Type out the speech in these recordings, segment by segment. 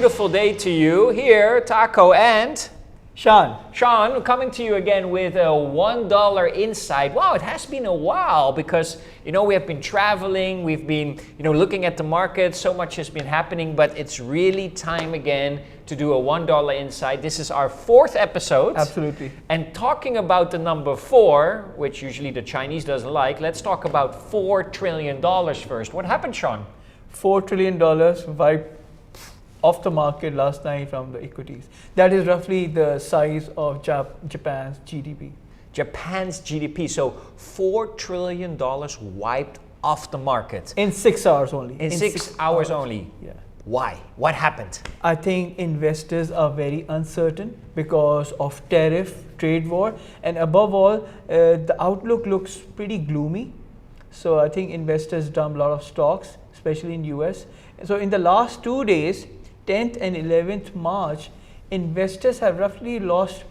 beautiful day to you. Here, Taco and Sean, coming to you again with a $1 insight. Wow, it has been a while because, we have been traveling, we've been, looking at the market, so much has been happening, but it's really time again to do a $1 insight. This is our 4th episode. Absolutely. And talking about the number 4, which usually the Chinese doesn't like, let's talk about $4 trillion first. What happened, Sean? $4 trillion wiped off the market last night from the equities. That is roughly the size of Japan's GDP. Japan's GDP. So $4 trillion wiped off the market. In 6 hours only. In 6 hours only. Yeah. Why? What happened? I think investors are very uncertain because of tariff, trade war, and above all, the outlook looks pretty gloomy. So I think investors dumped a lot of stocks, especially in US. So in the last 2 days, 10th and 11th March, investors have roughly lost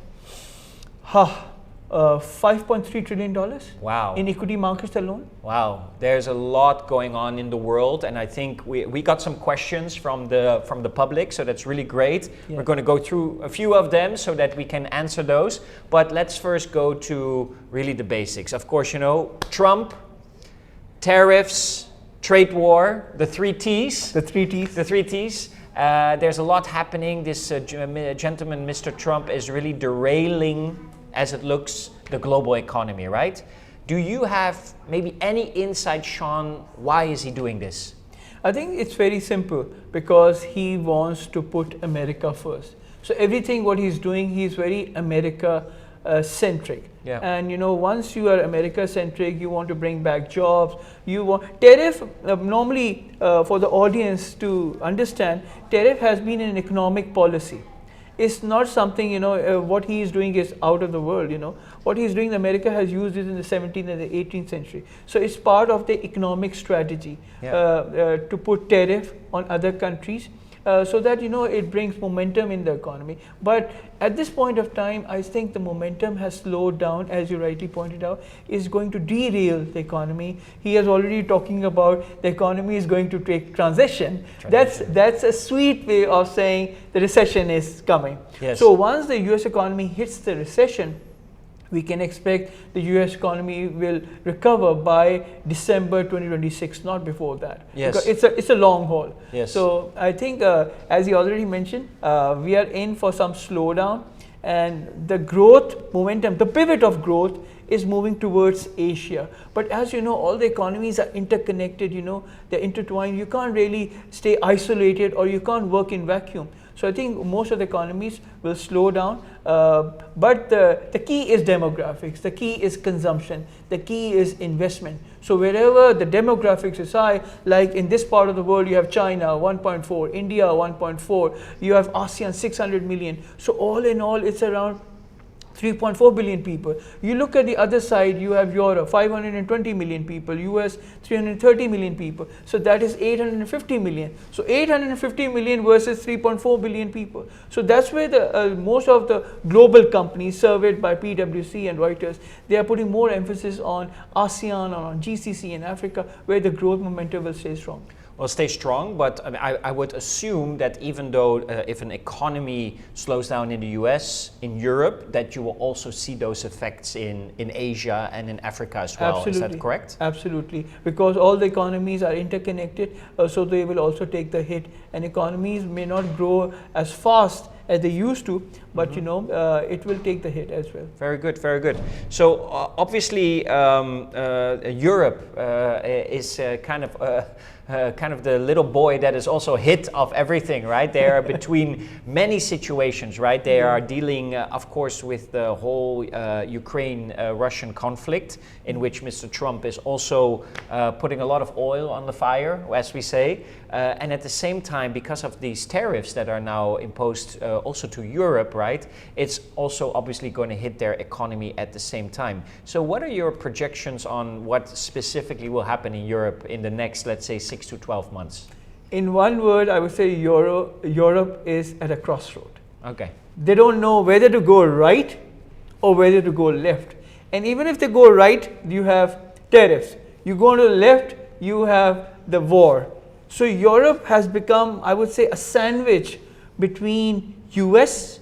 $5.3 trillion. Wow. In equity markets alone. Wow, there's a lot going on in the world, and I think we got some questions from the public, so that's really great. Yeah. We're going to go through a few of them so that we can answer those. But let's first go to really the basics. Of course, Trump, tariffs, trade war, the 3 T's. The 3 T's. The 3 T's. There's a lot happening. This gentleman, Mr. Trump, is really derailing, as it looks, the global economy, right? Do you have maybe any insight, Sean, why is he doing this? I think it's very simple, because he wants to put America first. So everything what he's doing, he's very America centric. Yeah. And once you are America centric, you want to bring back jobs. You want tariff. Normally, for the audience to understand, tariff has been an economic policy. It's not something, what he is doing is out of the world, What he is doing, America has used it in the 17th and the 18th century. So it's part of the economic strategy. Yeah. To put tariff on other countries. So that it brings momentum in the economy. But at this point of time, I think the momentum has slowed down, as you rightly pointed out, is going to derail the economy. He is already talking about the economy is going to take transition. That's a sweet way of saying the recession is coming. Yes. So once the US economy hits the recession, we can expect the US economy will recover by December 2026, not before that. Yes. Because it's a long haul. Yes. So I think, as you already mentioned, we are in for some slowdown, and the growth momentum, the pivot of growth is moving towards Asia. But as you know, all the economies are interconnected, they're intertwined. You can't really stay isolated, or you can't work in vacuum. So I think most of the economies will slow down, but the key is demographics, the key is consumption, the key is investment. So wherever the demographics is high, like in this part of the world, you have China 1.4, India 1.4, you have ASEAN 600 million. So all in all, it's around 3.4 billion people. You look at the other side, you have Europe, 520 million people, US, 330 million people. So that is 850 million. So 850 million versus 3.4 billion people. So that's where the most of the global companies surveyed by PwC and Reuters, they are putting more emphasis on ASEAN, on GCC and Africa, where the growth momentum will stay strong. Well, stay strong, but I would assume that even though if an economy slows down in the US, in Europe, that you will also see those effects in Asia and in Africa as well. Absolutely. Is that correct? Absolutely, because all the economies are interconnected, so they will also take the hit, and economies may not grow as fast as they used to, but it will take the hit as well. Very good, very good. So obviously Europe is kind of the little boy that is also hit of everything, right? They are between many situations, right? They are dealing, of course, with the whole Ukraine-Russian conflict, in which Mr. Trump is also putting a lot of oil on the fire, as we say. And at the same time, because of these tariffs that are now imposed also to Europe, right? It's also obviously going to hit their economy at the same time. So what are your projections on what specifically will happen in Europe in the next, let's say, 6 to 12 months? In one word, I would say Europe is at a crossroad. Okay. They don't know whether to go right or whether to go left. And even if they go right, you have tariffs. You go to the left, you have the war. So Europe has become, I would say, a sandwich between US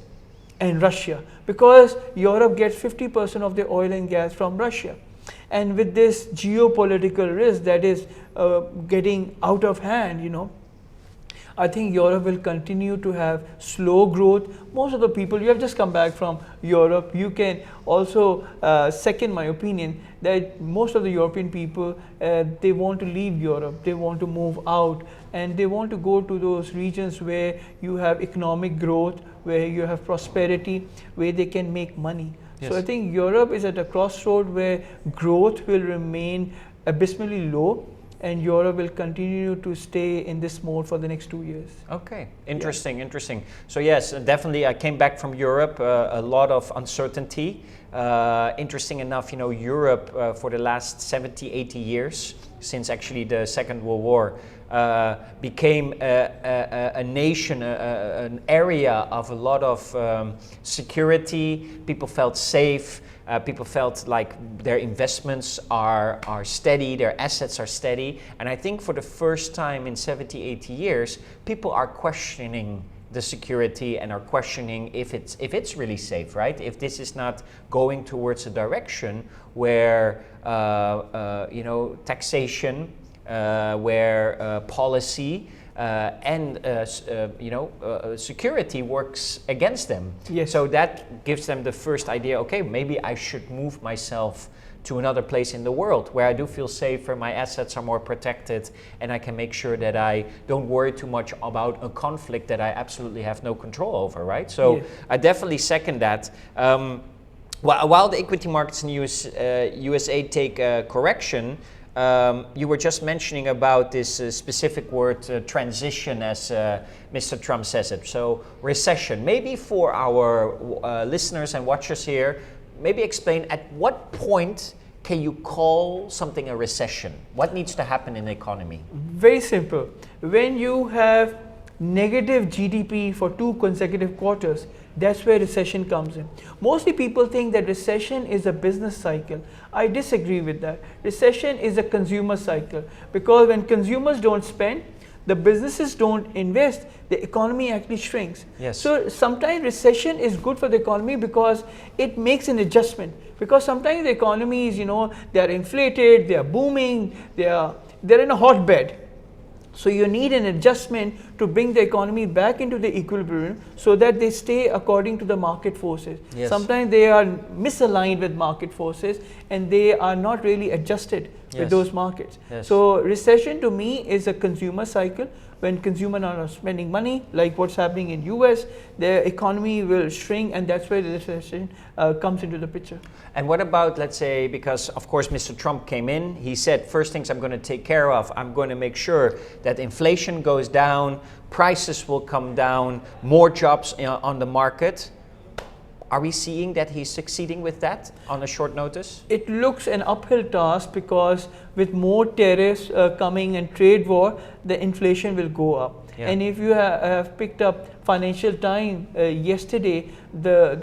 and Russia, because Europe gets 50% of the oil and gas from Russia. And with this geopolitical risk that is getting out of hand, you know, I think Europe will continue to have slow growth. Most of the people, you have just come back from Europe, you can also second my opinion that most of the European people, they want to leave Europe, they want to move out, and they want to go to those regions where you have economic growth, where you have prosperity, where they can make money. Yes. So I think Europe is at a crossroad where growth will remain abysmally low, and Europe will continue to stay in this mode for the next 2 years. Okay, interesting, interesting. So yes, definitely I came back from Europe, a lot of uncertainty. Interesting enough, you know, Europe for the last 70, 80 years, since actually the Second World War, became a nation, an area of a lot of security. People felt safe. People felt like their investments are steady, their assets are steady. And I think for the first time in 70, 80 years, people are questioning the security and are questioning if it's really safe, right? If this is not going towards a direction where, you know, taxation, where policy, and you know, security works against them. Yes. So that gives them the first idea, okay, maybe I should move myself to another place in the world where I do feel safer, my assets are more protected, and I can make sure that I don't worry too much about a conflict that I absolutely have no control over, right? So yeah. I definitely second that. While the equity markets in USA take a correction, you were just mentioning about this specific word, transition, as Mr. Trump says it. So recession, maybe for our listeners and watchers here, maybe explain at what point can you call something a recession? What needs to happen in the economy? Very simple. When you have negative GDP for 2 consecutive quarters, that's where recession comes in. Mostly people think that recession is a business cycle. I disagree with that. Recession is a consumer cycle, because when consumers don't spend, the businesses don't invest, the economy actually shrinks. Yes. So sometimes recession is good for the economy because it makes an adjustment. Because sometimes the economies, you know, they are inflated, they are booming, they're in a hotbed. So you need an adjustment to bring the economy back into the equilibrium so that they stay according to the market forces. Yes. Sometimes they are misaligned with market forces and they are not really adjusted Yes. with those markets. Yes. So recession to me is a consumer cycle. When consumers are not spending money, like what's happening in US, the economy will shrink, and that's where the recession comes into the picture. And what about, let's say, because of course Mr. Trump came in, he said, first things I'm going to take care of, I'm going to make sure that inflation goes down, prices will come down, more jobs on the market. Are we seeing that he's succeeding with that on a short notice? It looks an uphill task, because with more tariffs coming and trade war, the inflation will go up. Yeah. And if you have picked up Financial Times yesterday, the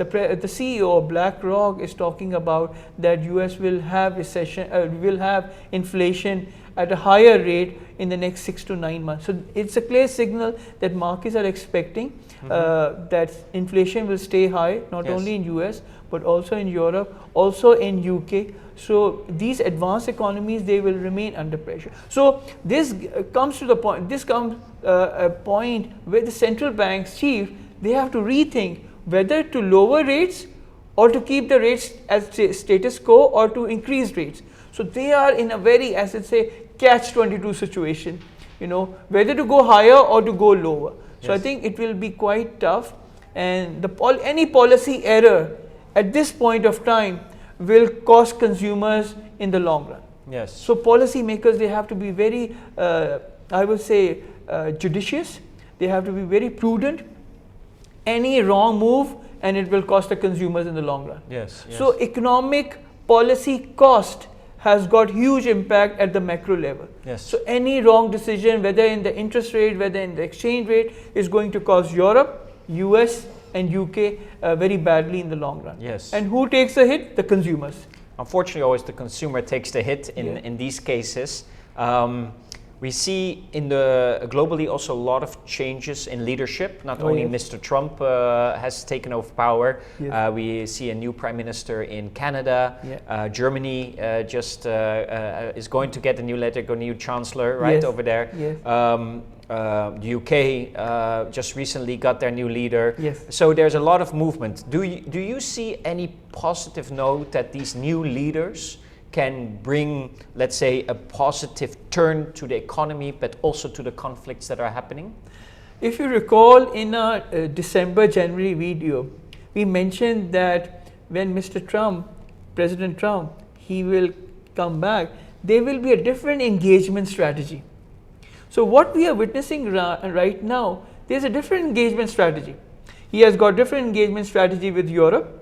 CEO of BlackRock is talking about that US will have recession, will have inflation at a higher rate in the next 6 to 9 months. So it's a clear signal that markets are expecting that inflation will stay high, not Yes. only in US, but also in Europe, also in UK. So these advanced economies, they will remain under pressure. So this comes to the point, a point where the central bank's chief, they have to rethink whether to lower rates or to keep the rates as status quo or to increase rates. So they are in a very, as I say, catch-22 situation, you know, whether to go higher or to go lower. So Yes. I think it will be quite tough, and any policy error at this point of time will cost consumers in the long run. Yes. So policy makers, they have to be very, I would say, judicious. They have to be very prudent. Any wrong move and it will cost the consumers in the long run. Yes. Yes. So economic policy cost has got huge impact at the macro level. Yes. So any wrong decision, whether in the interest rate, whether in the exchange rate, is going to cost Europe, US and UK very badly in the long run. Yes. And who takes the hit? The consumers. Unfortunately, always the consumer takes the hit in these cases. We see in the globally also a lot of changes in leadership. Not only Mr. Trump has taken over power, we see a new prime minister in Canada. Germany just is going to get a new letter, a new chancellor over there. The UK just recently got their new leader. So there's a lot of movement. Do you see any positive note that these new leaders can bring, let's say, a positive turn to the economy, but also to the conflicts that are happening? If you recall, in our December-January video, we mentioned that when Mr. Trump, President Trump, he will come back, there will be a different engagement strategy. So what we are witnessing right now, there's a different engagement strategy. He has got different engagement strategy with Europe,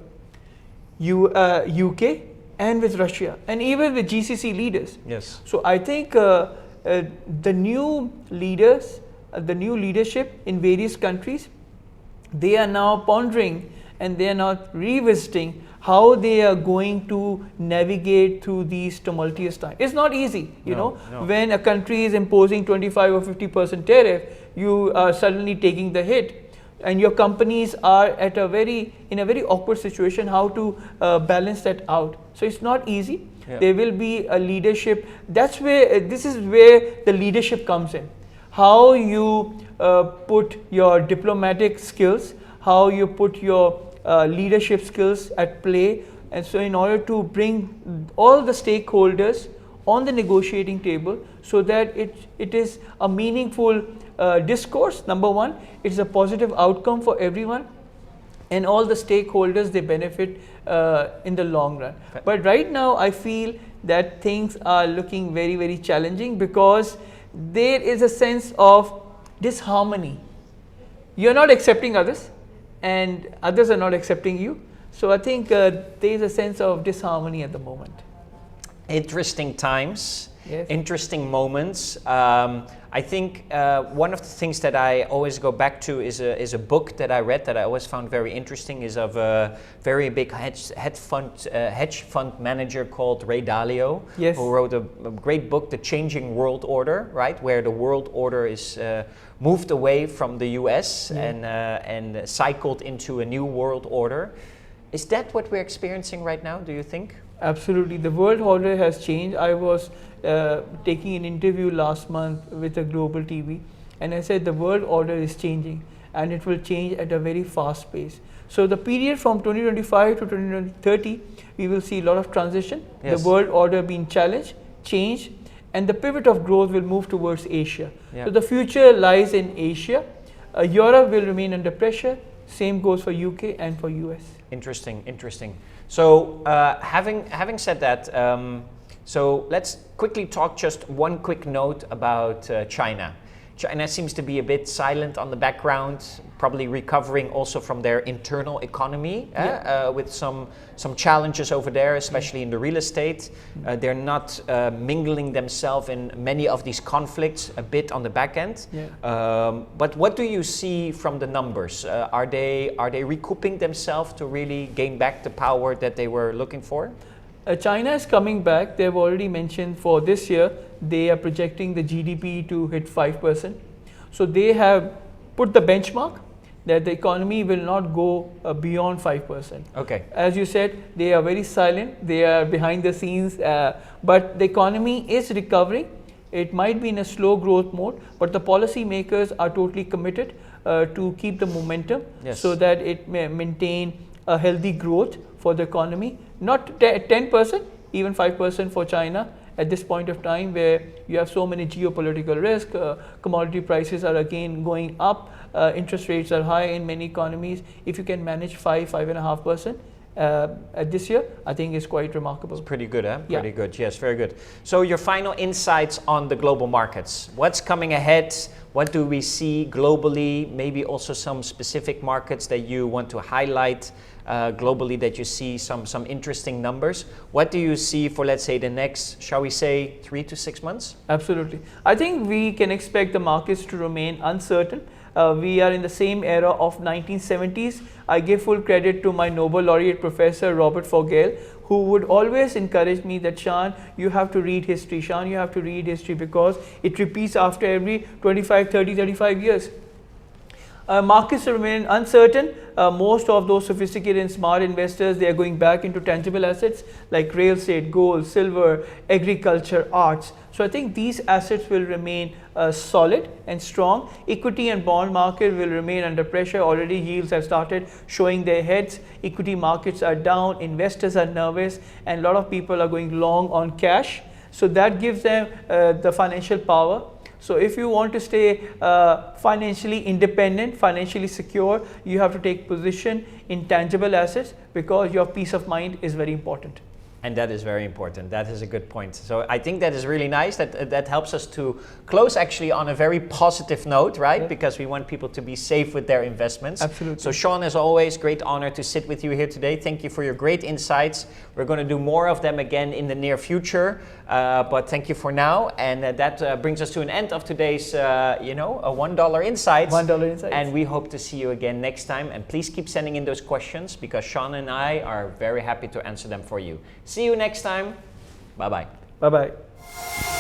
UK, and with Russia, and even with GCC leaders. So I think the new leaders, the new leadership in various countries, they are now pondering and they are now revisiting how they are going to navigate through these tumultuous times. It's not easy, you know. When a country is imposing 25 or 50% tariff, you are suddenly taking the hit. And your companies are at in a very awkward situation, how to balance that out. So it's not easy. There will be a leadership. That's where, this is where the leadership comes in. How you put your diplomatic skills, how you put your leadership skills at play. And so in order to bring all the stakeholders on the negotiating table so that it is a meaningful discourse, number one, it's a positive outcome for everyone, and all the stakeholders, they benefit in the long run. But right now I feel that things are looking very, very challenging because there is a sense of disharmony. You're not accepting others and others are not accepting you. So I think there is a sense of disharmony at the moment. Interesting times, interesting moments. I think one of the things that I always go back to is a book that I read that I always found very interesting, is of a very big hedge fund manager called Ray Dalio, who wrote a great book, The Changing World Order, right, where the world order is moved away from the US and cycled into a new world order. Is that what we're experiencing right now, do you think? Absolutely. The world order has changed. I was taking an interview last month with a global TV, and I said the world order is changing and it will change at a very fast pace. So the period from 2025 to 2030, we will see a lot of transition, the world order being challenged, changed, and the pivot of growth will move towards Asia. So the future lies in Asia. Europe will remain under pressure. Same goes for UK and for US. Interesting, interesting. So having said that, so let's quickly talk just one quick note about China. China seems to be a bit silent on the background, probably recovering also from their internal economy, with some challenges over there, especially in the real estate. They're not mingling themselves in many of these conflicts, a bit on the back end. But what do you see from the numbers? Are they recouping themselves to really gain back the power that they were looking for? China is coming back. They've already mentioned for this year, they are projecting the GDP to hit 5%. So they have put the benchmark that the economy will not go beyond 5%. Okay. As you said, they are very silent. They are behind the scenes, but the economy is recovering. It might be in a slow growth mode, but the policy makers are totally committed to keep the momentum so that it may maintain a healthy growth for the economy. Not 10%, even 5% for China at this point of time, where you have so many geopolitical risks, commodity prices are again going up, interest rates are high in many economies. If you can manage 5.5% at this year, I think it's quite remarkable. It's pretty good, huh? Pretty good, yes, very good. So your final insights on the global markets. What's coming ahead? What do we see globally? Maybe also some specific markets that you want to highlight globally, that you see some interesting numbers. What do you see for, let's say, the next, shall we say, 3 to 6 months? Absolutely. I think we can expect the markets to remain uncertain. we are in the same era of 1970s. I give full credit to my Nobel laureate professor Robert Fogel, who would always encourage me that, Shan, you have to read history. Shan, you have to read history because it repeats after every 25, 30, 35 years. Markets remain uncertain. Most of those sophisticated and smart investors, they are going back into tangible assets like real estate, gold, silver, agriculture, arts. So I think these assets will remain solid and strong. Equity and bond market will remain under pressure. Already yields have started showing their heads. Equity markets are down, investors are nervous, and a lot of people are going long on cash. So that gives them the financial power. So if you want to stay financially independent, financially secure, you have to take position in tangible assets because your peace of mind is very important. And that is very important. That is a good point. So I think that is really nice. That helps us to close actually on a very positive note, right? Yeah. Because we want people to be safe with their investments. Absolutely. So Sean, as always, great honor to sit with you here today. Thank you for your great insights. We're going to do more of them again in the near future. But thank you for now. And that brings us to an end of today's, a $1 Insights. $1 Insights. And we hope to see you again next time. And please keep sending in those questions because Sean and I are very happy to answer them for you. See you next time. Bye-bye. Bye-bye.